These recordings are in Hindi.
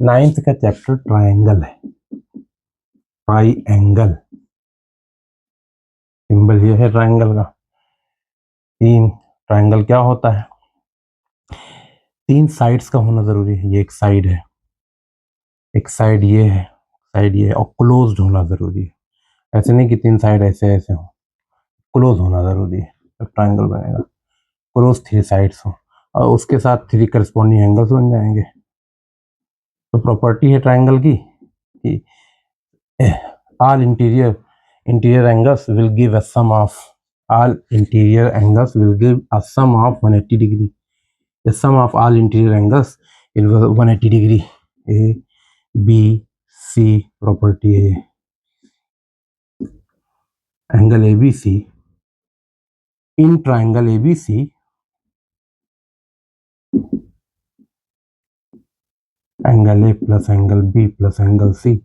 9th का चैप्टर ट्रायंगल है। ट्रायंगल सिंबल ये है ट्रायंगल का। ट्रायंगल क्या होता है? 3 साइड्स का होना जरूरी है। ये एक साइड है, एक साइड ये है, साइड ये है, और क्लोज्ड होना जरूरी है। ऐसे नहीं कि 3 साइड ऐसे ऐसे हो, क्लोज होना जरूरी है जब ट्रायंगल बनेगा। क्लोज 3 साइड्स हो और उसके साथ 3 करस्पॉन्डिंग एंगल्स बन जाएंगे। तो प्रॉपर्टी है ट्रायंगल की कि all interior angles will give a sum of all interior angles will give a sum of 180 degree. The sum of all interior angles will be 180 degree. A, B, C property है। Angle ABC in triangle ABC angle A plus angle B plus angle C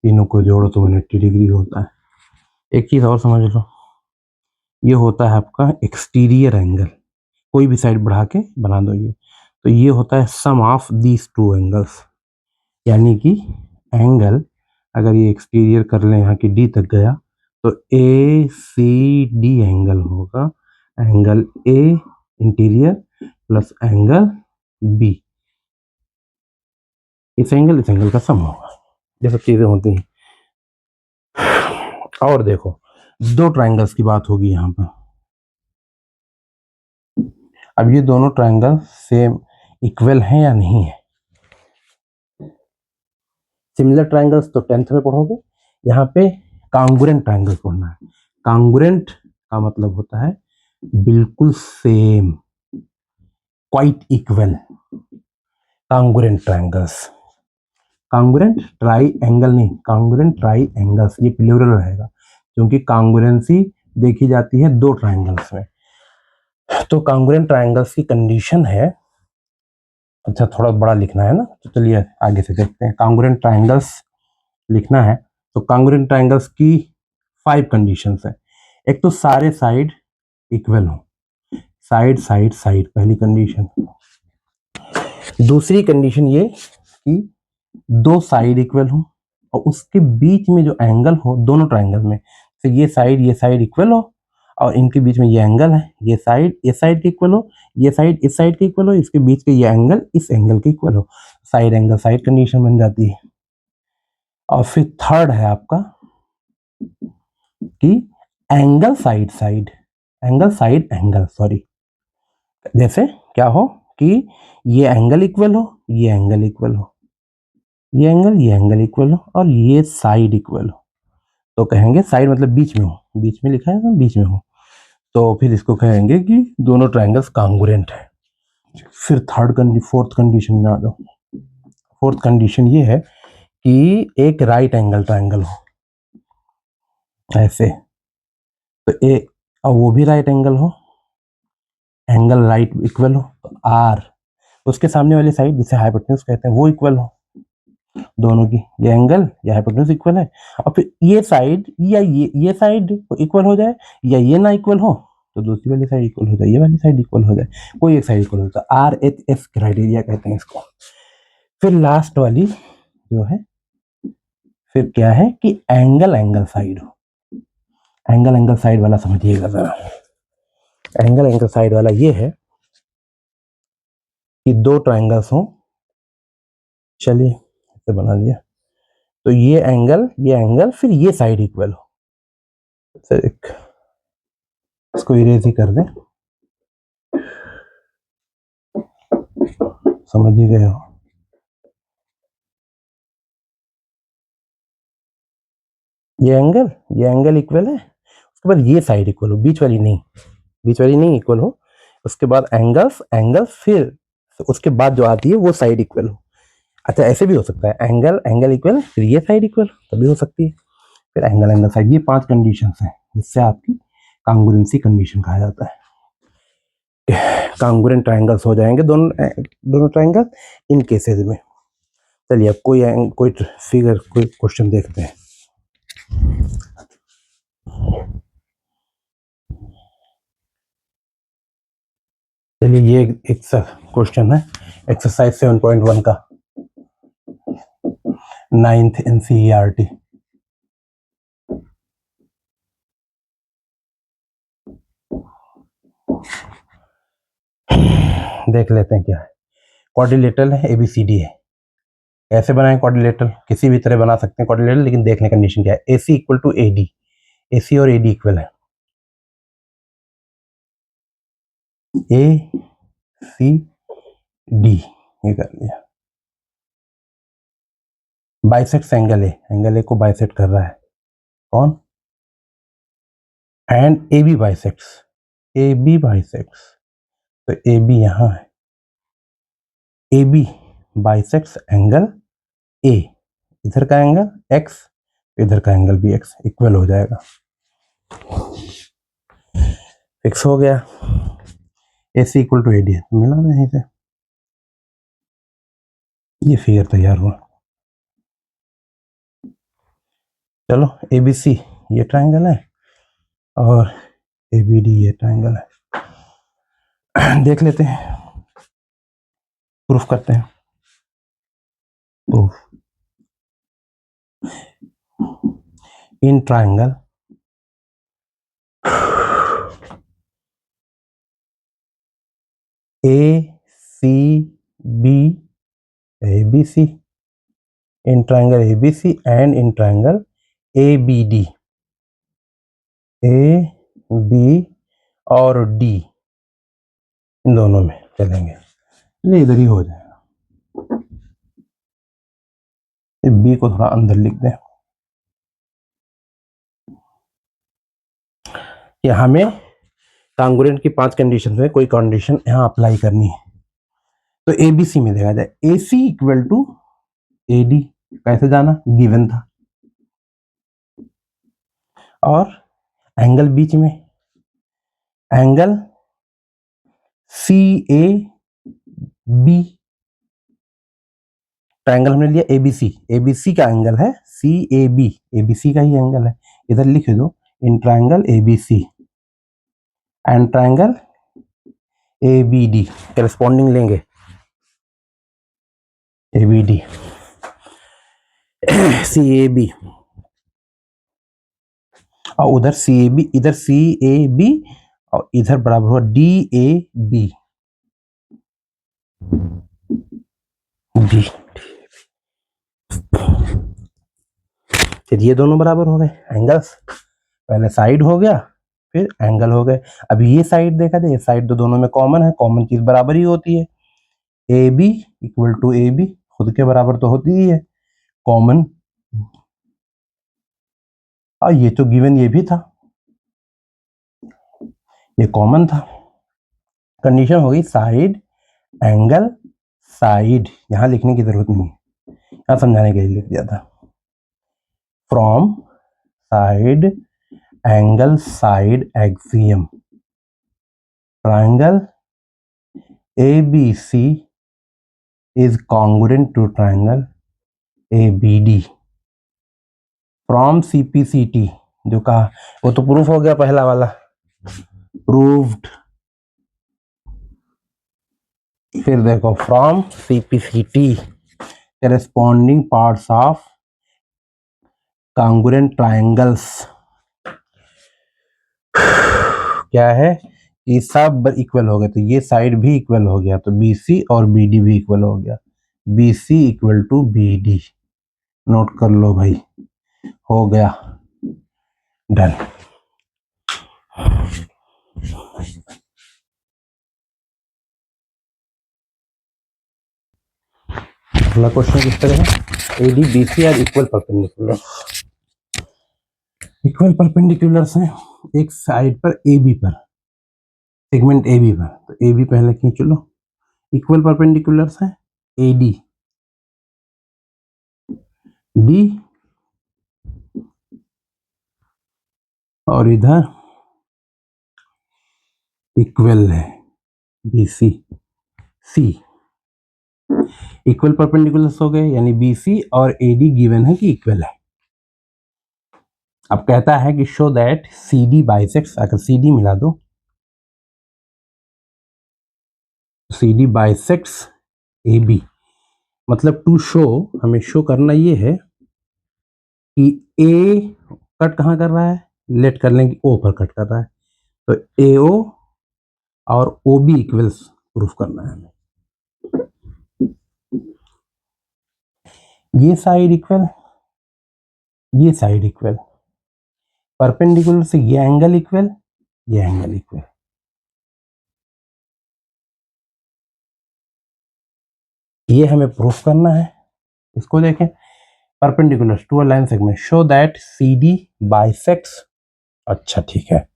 तीनों को जोड़ो तो 180 डिग्री होता है। एक चीज और समझ लो, ये होता है आपका एक्सटीरियर एंगल। कोई भी साइड बढ़ा के बना दो ये, तो ये होता है सम ऑफ दीज 2 एंगल्स। यानी कि एंगल अगर ये एक्सटीरियर कर लें यहाँ की डी तक गया तो ए सी डी एंगल होगा। Angle A interior plus angle B, इस एंगल का सम होगा। ये सब चीजें होती हैं। और देखो 2 ट्रायंगल्स की बात होगी यहाँ पर। अब ये दोनों ट्रायंगल सेम इक्वल हैं या नहीं है? सिमिलर ट्रायंगल्स तो 10th में पढ़ोगे। यहाँ पे कांगुरेंट ट्रायंगल पढ़ना है। कांगुरेंट का मतलब होता है बिल्कुल same, quite equal. Congruent triangles, congruent triangle नहीं, कांगुरेंट ट्राई एंगल्स, ये प्लूरल रहेगा क्योंकि कांगुरेंसी देखी जाती है 2 ट्रायंगल्स में। तो कांगुरेंट ट्रायंगल्स की कंडीशन है, अच्छा थोड़ा बड़ा लिखना है ना, तो चलिए आगे से देखते हैं। कांगुरेंट ट्रायंगल्स लिखना है तो कांगुरेंट ट्रायंगल्स की 5 कंडीशंस है। एक तो सारे साइड इक्वल हो, साइड साइड साइड पहली कंडीशन। दूसरी कंडीशन ये कि 2 साइड इक्वल हो और उसके बीच में जो एंगल हो दोनों ट्रायंगल में, तो ये साइड इक्वल हो और इनके बीच में ये एंगल है, ये साइड के इक्वल हो, ये साइड इस साइड के इक्वल हो, इसके बीच के ये एंगल इस एंगल के इक्वल हो। साइड एंगल साइड कंडीशन बन जाती है। और फिर थर्ड है आपका कि एंगल साइड एंगल सॉरी, जैसे क्या हो कि ये एंगल इक्वल हो, ये एंगल इक्वल हो, ये एंगल इक्वल हो और ये साइड इक्वल हो, तो कहेंगे साइड मतलब बीच में हो, बीच में लिखा है ना, बीच में हो, तो फिर इसको कहेंगे कि दोनों ट्रायंगल्स कांगुरेंट है। फिर फोर्थ कंडीशन में आ जाओ। फोर्थ कंडीशन ये है कि एक राइट एंगल ट्रायंगल हो ऐसे, तो ए और वो भी राइट एंगल हो, एंगल राइट इक्वल हो, तो आर उसके सामने वाली साइड जिसे हाइपोटेन्यूज कहते हैं वो इक्वल हो दोनों की, ये एंगल या हाइपोटेन्यूज इक्वल है। और फिर ये साइड या ये साइड इक्वल हो जाए या ये ना इक्वल हो तो दूसरी वाली साइड इक्वल हो जाए, ये वाली साइड इक्वल हो जाए, कोई एक साइड इक्वल हो जाए, RHS क्राइटेरिया कहते हैं इसको। फिर लास्ट वाली जो है फिर क्या है कि एंगल साइड हो। एंगल साइड वाला समझिएगा जरा। एंगल साइड वाला ये है कि 2 ट्रायंगल्स हो, चलिए इसे बना लिया, तो ये एंगल फिर ये साइड इक्वल हो। एक इसको इरेज ही कर दें, समझ ही गए हो। ये एंगल इक्वल है, उसके बाद ये साइड इक्वल हो, बीच वाली नहीं इक्वल हो। उसके बाद एंगल फिर उसके बाद जो आती है वो साइड इक्वल हो। अच्छा ऐसे भी हो सकता है, एंगल इक्वल फिर ये साइड इक्वल, तभी हो सकती है। फिर एंगल साइड, ये 5 कंडीशंस हैं जिससे आपकी कांगुरेंसी कंडीशन कहा जाता है। कांगुरेंट ट्रायंगल्स हो जाएंगे दोनों ट्रायंगल इन केसेस में। चलिए अब कोई फिगर कोई क्वेश्चन देखते हैं। चलिए ये एक क्वेश्चन है एक्सरसाइज 7.1 का। 9th NCERT। देख लेते हैं क्या है। क्वाड्रिलेटरल है, ABCD है। कैसे बनाएं क्वाड्रिलेटरल? किसी भी तरह बना सकते हैं क्वाड्रिलेटरल, लेकिन देखने कंडीशन क्या है। AC equal to AD, AC और AD इक्वल है। ACD ये कर लिया। बाइसेक्ट्स एंगल A को बाइसेक्ट कर रहा है कौन? And AB bisects, AB bisects, तो AB यहाँ है। AB बाइसेक्ट्स एंगल A, इधर का एंगल X, इधर का एंगल भी X, इक्वल हो जाएगा। फिक्स हो गया। AC इक्वल टू AD है, तो मिला नहीं से ये फिगर तैयार हुआ। चलो ABC ये ट्रायंगल है और ABD ये ट्रायंगल है। देख लेते हैं, प्रूफ करते हैं। Proof in triangle ACB ABC, in triangle ABC and in triangle ABD, A B और D इन दोनों में चलेंगे। ये इधर ही हो जाएगा। B को थोड़ा अंदर लिख दें। ये हमें कांग्रुएंट की 5 कंडीशन में कोई कंडीशन यहाँ अप्लाई करनी है। तो ABC में देखा जाए AC इक्वल टू AD, कैसे जाना? गिवन था। और एंगल बीच में, एंगल CAB, ट्रायंगल हमने लिया ABC, ABC का एंगल है CAB, ABC का ही एंगल है। इधर लिख दो in triangle ABC and triangle ABD corresponding लेंगे ABD CAB और उधर CAB, इधर CAB और इधर बराबर हुआ DAB D। फिर ये दोनों बराबर हो गए एंगल्स। पहले साइड हो गया, फिर एंगल हो गए। अब ये साइड देखा जाए, ये साइड तो दोनों में कॉमन है, कॉमन चीज बराबर ही होती है। AB इक्वल टू AB खुद के बराबर तो होती ही है, कॉमन। और ये तो गिवन ये भी था, ये कॉमन था। कंडीशन हो गई साइड एंगल साइड, यहां लिखने की जरूरत नहीं है, यहां समझाने के लिए लिख दिया था। From side angle side axiom triangle ABC is congruent to triangle ABD from CPCT, जो कहा वो तो प्रूफ हो गया पहला वाला, प्रूव्ड। फिर देखो from CPCT corresponding parts of congruent triangles क्या है कि सब इक्वल हो गए, तो ये साइड भी इक्वल हो गया, तो BC और BD भी इक्वल हो गया। BC equal to BD, note कर लो भाई, हो गया डन। अगला क्वेश्चन किस तरह है? AD BC are equal perpendicular, equal perpendiculars हैं एक साइड पर AB पर, सेगमेंट AB पर, तो AB पहले खींच लो। इक्वल परपेंडिकुलर्स है AD D और इधर इक्वल है BC C। इक्वल परपेंडिकुलर्स हो गए, यानी BC और AD गिवन है कि इक्वल है। अब कहता है कि शो दैट CD बाइसेक्ट्स, अगर CD मिला दो, CD बाइसेक्ट्स AB, मतलब टू शो, हमें शो करना ये है कि ए कट कहाँ कर रहा है, लेट कर लेंगे ओ पर कट कर रहा है, तो ए ओ और ओ बी इक्वल्स प्रूफ करना है हमें। ये साइड इक्वल, ये साइड इक्वल, परपेंडिकुलर से ये एंगल इक्वल, ये एंगल इक्वल। ये हमें प्रूफ करना है। इसको देखें, perpendicular to a line segment show that C D bisects. अच्छा ठीक है,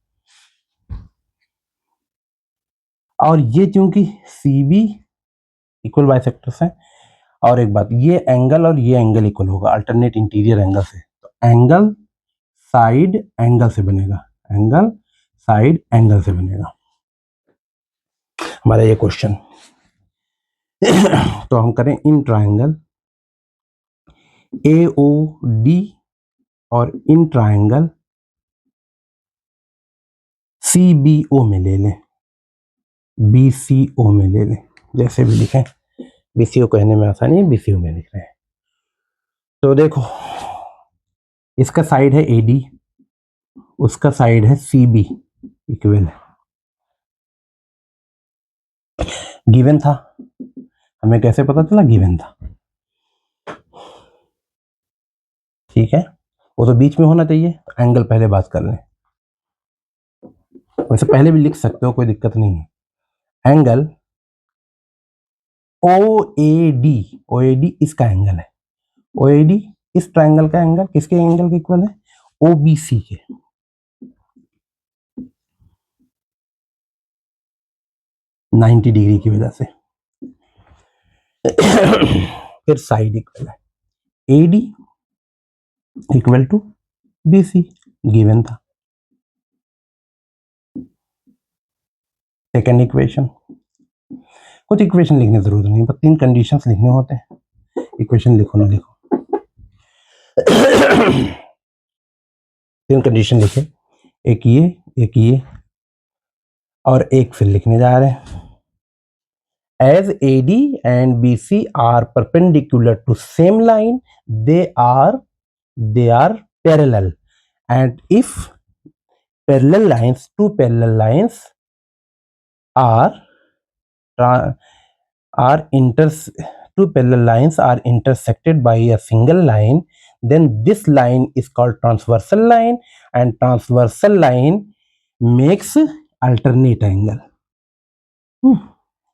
और ये चूंकि सी बी इक्वल बाइसेक्टर्स है, और एक बात, ये एंगल और ये एंगल इक्वल होगा अल्टरनेट इंटीरियर एंगल से, तो एंगल साइड एंगल से बनेगा, एंगल साइड एंगल से बनेगा हमारा ये क्वेश्चन। तो हम करें इन ट्रायंगल ए ओ डी और in triangle C B O में ले लें, बी सी ओ में ले लें, जैसे भी लिखें, बी सी ओ कहने में आसानी है, बी सी ओ में लिख रहे हैं। तो देखो, इसका साइड है ए डी, उसका साइड है सी बी, इक्वल है, गिवन था, हमें कैसे पता चला, गिवन था, ठीक है। वो तो बीच में होना चाहिए, एंगल पहले बात कर लें, वैसे पहले भी लिख सकते हो, कोई दिक्कत नहीं है। एंगल ओ ए डी इसका एंगल है, ओ ए डी इस ट्रायंगल का एंगल किसके एंगल के इक्वल है, ओ बी सी के, 90 डिग्री की वजह से। फिर साइड इक्वल है, A D equal to B C, given था। सेकेंड इक्वेशन, कुछ इक्वेशन लिखने की जरूरत नहीं, बस 3 कंडीशंस लिखने होते हैं, इक्वेशन लिखो ना लिखो। 3 कंडीशन लिखे, एक ये और एक फिर लिखने जा रहे हैं। As AD and BC are perpendicular to same line, they are parallel, and if two parallel lines are two parallel lines are intersected by a single line, then this line is called transversal line, and transversal line makes alternate angle।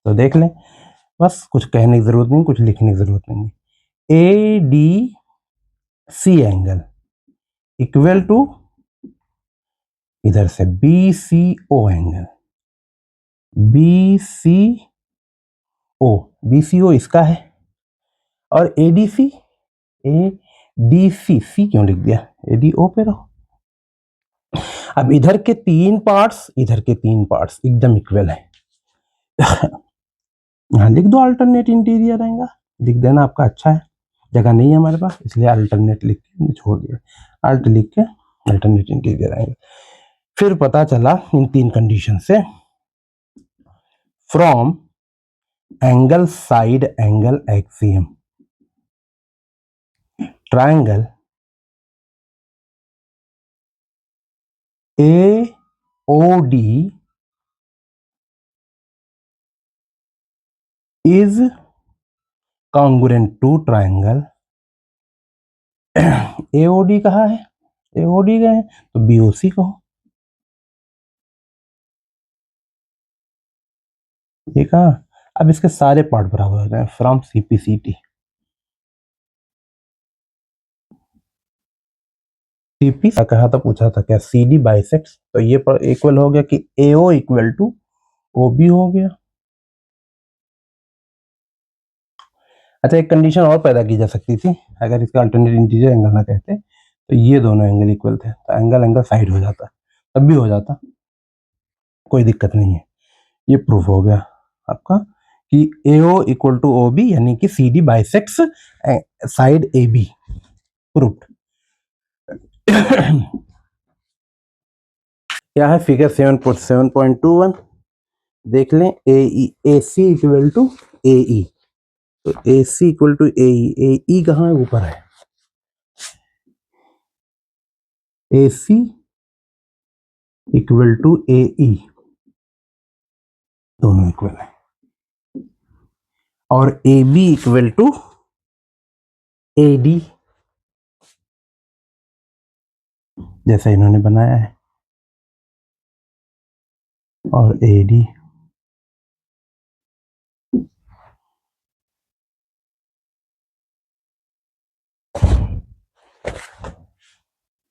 तो देख लें, बस कुछ कहने की जरूरत नहीं, कुछ लिखने की जरूरत नहीं। A D C angle equal to इधर से B C O angle, B C O इसका है, और ए डी सी सी क्यों लिख दिया, ए डी ओ पे रहो। अब इधर के 3 पार्ट्स, इधर के 3 पार्ट्स एकदम इक्वल है। यहाँ लिख दो अल्टरनेट इंटीरियर एंगल, लिख देना आपका अच्छा है, जगह नहीं है हमारे पास इसलिए अल्टरनेट लिख के छोड़ दिया, अल्ट लिख के अल्टरनेट इंटीरियर एंगल। फिर पता चला इन 3 कंडीशन से, from angle side angle axiom, triangle A O D is congruent to triangle AOD कहाँ है, AOD का है तो BOC कहो, ठीक है। अब इसके सारे पार्ट बराबर हो जाए, फ्रॉम CPCT, CP कहा था, पूछा था क्या, CD बाइसेक्ट्स, तो ये पर इक्वल हो गया कि AO इक्वल टू OB हो गया। अच्छा, एक कंडीशन और पैदा की जा सकती थी, अगर इसका अल्टरनेट इंटीरियर एंगल ना कहते तो ये दोनों एंगल इक्वल थे, तो एंगल साइड हो जाता, तब भी हो जाता, कोई दिक्कत नहीं है। ये प्रूफ हो गया आपका कि AO इक्वल टू OB, यानी कि CD bisects side AB, proofed. क्या है फिगर 7.21, देख लें, AC इक्वल टू AE, तो ए सी इक्वल टू ए ई कहाँ है, ऊपर है, ए सी इक्वल टू ए ई, दोनों इक्वल है, और A B equal to A D, जैसा इन्होंने बनाया है, और ए डी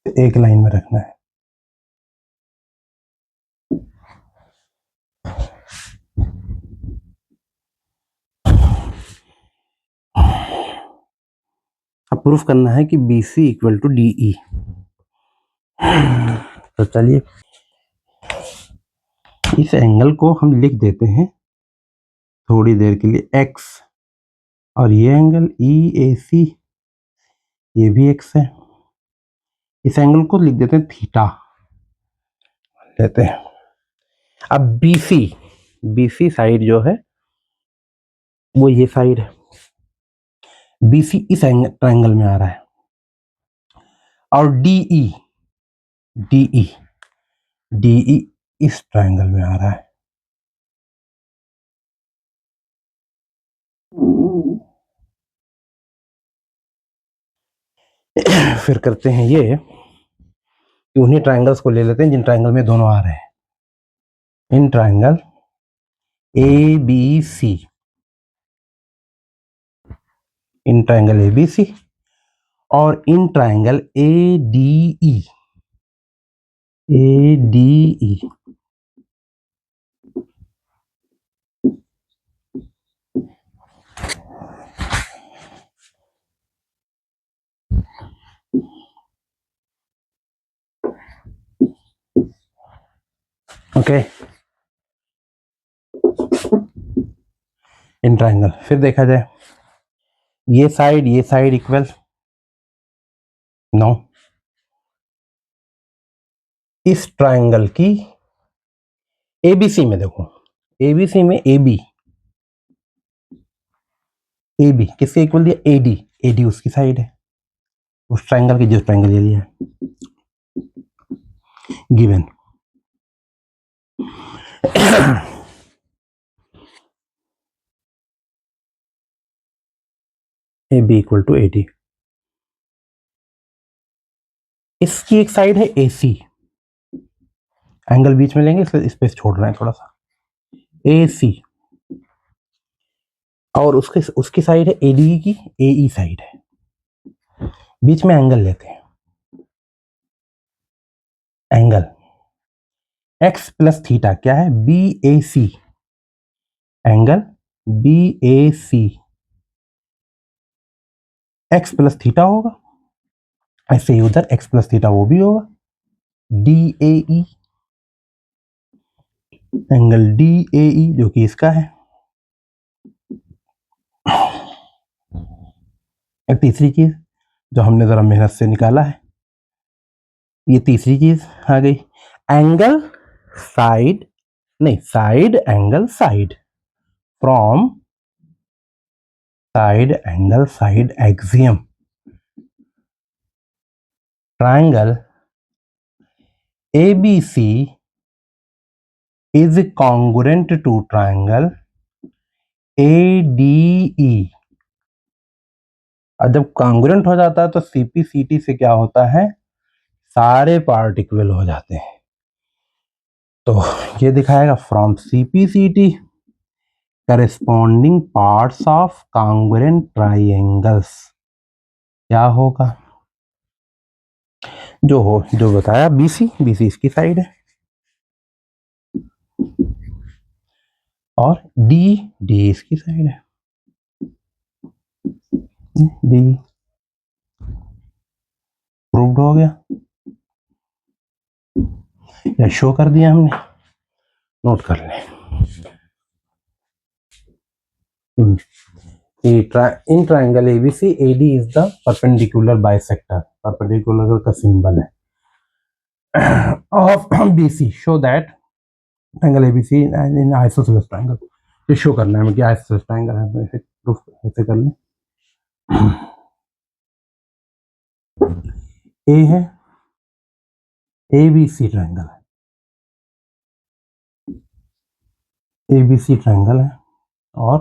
एक लाइन में रखना है। अब प्रूफ करना है कि B C equal to D E. तो चलिए इस एंगल को हम लिख देते हैं थोड़ी देर के लिए एक्स, और ये एंगल ई ए सी ये भी एक्स है, इस एंगल को लिख देते हैं थीटा लेते हैं। अब बी सी साइड जो है वो ये साइड है, बी सी इस ट्रायंगल में आ रहा है, और डी ई इस ट्रायंगल में आ रहा है। फिर करते हैं ये कि उन्हीं ट्रायंगल्स को ले लेते हैं जिन ट्रायंगल में दोनों आ रहे हैं। In triangle A B C, in triangle A B C और in triangle A D E, okay, in triangle. फिर देखा जाए ये साइड इक्वल, नो, इस ट्रायंगल की एबीसी में देखो, एबीसी में ए बी किसके इक्वल दिया, एडी उसकी साइड है, उस ट्रायंगल की जिस ट्रायंगल ये लिया है given. A B equal to AD, इसकी एक साइड है AC, एंगल बीच में लेंगे इसलिए स्पेस छोड़ रहे हैं थोड़ा सा, AC, और उसकी साइड है AD की, AE साइड है, बीच में एंगल लेते हैं, एंगल x प्लस थीटा क्या है, BAC, angle BAC x plus theta होगा, ऐसे ही उधर x प्लस थीटा वो भी होगा, DAE, एंगल DAE जो कि इसका है। तीसरी चीज जो हमने जरा मेहनत से निकाला है, ये तीसरी चीज आ गई, angle side angle side from side angle side axiom, triangle ABC is congruent to triangle ADE। और जब कॉन्ग्रुएंट हो जाता है तो CPCT से क्या होता है, सारे पार्ट इक्वल हो जाते हैं। तो ये दिखाएगा from CPCT corresponding parts of congruent triangles, क्या होगा, जो बताया BC इसकी साइड है, और D इसकी साइड है, D प्रूव्ड हो गया या शो कर दिया हमने, नोट कर लें। In triangle ABC AD is the perpendicular bisector, perpendicular का सिंबल है of BC, show that triangle ABC in isosceles triangle, ये शो करना है कि आइसोसेलेस ट्रायंगल है, प्रूफ ऐसे कर लें, ए है, ABC ट्रायंगल है, ABC ट्रायंगल है और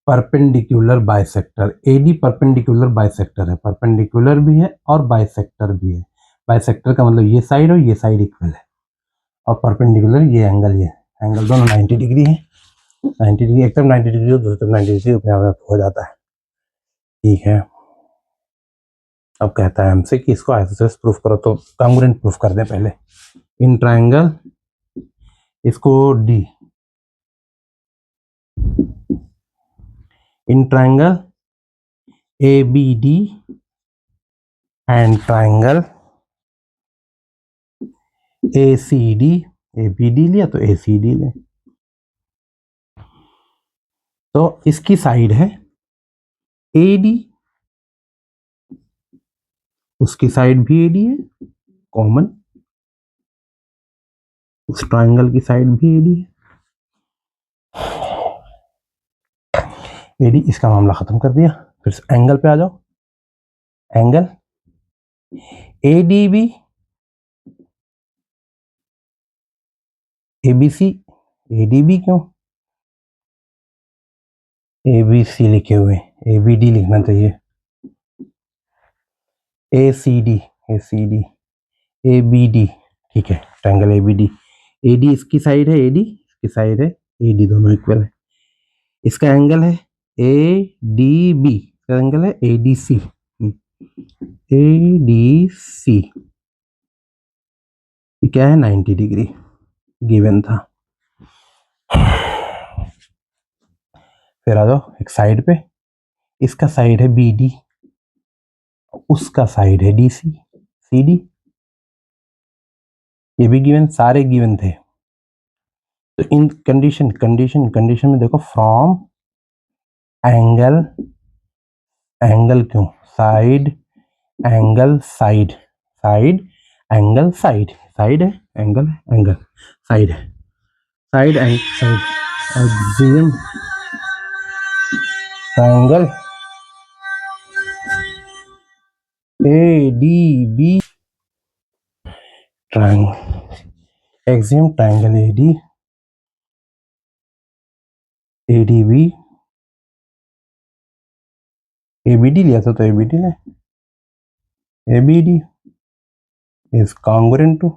perpendicular bisector, AD perpendicular bisector है, परपेंडिकुलर भी है और बाइसेक्टर भी है। बाइसेक्टर का मतलब ये साइड और ये साइड इक्वल है, और परपेंडिकुलर ये एंगल दोनों 90 डिग्री है। 90 डिग्री, एक तरफ 90 डिग्री हो, दूसरी तरफ 90 डिग्री अपने आप हो जाता है। ठीक है, अब कहता है हमसे कि इसको आइसोसेलेस प्रूफ करो, तो कांग्रुएंट प्रूफ कर दें पहले। इन ट्रायंगल, इसको D, in triangle ABD and triangle ACD, ABD लिया तो ACD ले, तो इसकी साइड है AD, उसकी साइड भी AD है, कॉमन, उस ट्रायंगल की साइड भी AD है, AD। इसका मामला खत्म कर दिया। फिर एंगल पे आ जाओ, एंगल ADB ABC, ADB क्यों, ABC लिखे हुए, ABD लिखना चाहिए, ACD, ACD, ABD, ठीक है, ट्रायंगल ABD, AD इसकी साइड है, AD इसकी साइड है, AD दोनों इक्वल है। इसका एंगल है ADB, इसका एंगल है ADC, ADC ये क्या है, 90 डिग्री गिवन था। फिर आ जाओ एक साइड पे, इसका साइड है BD, उसका साइड है DC, CD, ये भी गिवन, सारे गिवन थे। तो इन कंडीशन में देखो, फ्रॉम एंगल, एंगल क्यों, side angle side, side angle side, side है एंगल है, एंगल साइड है, side and side, axiom triangle ADB, triangle axiom triangle ADB, ABD लिया था तो ABD ने, ABD is congruent to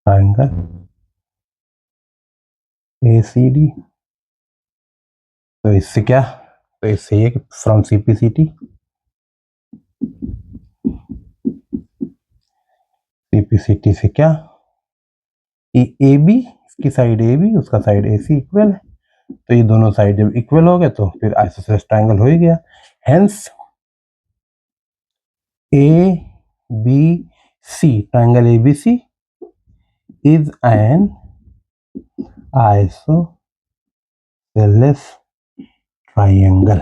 triangle ACD। तो इससे क्या, तो इससे ये फ्रॉम CPCT से क्या, कि AB, इसकी साइड AB, उसका साइड AC इक्वल है, तो ये दोनों साइड जब इक्वल हो गए तो फिर आइसोसेलेस ट्रायंगल हो ही गया। Hence ABC triangle ABC is an isosceles triangle।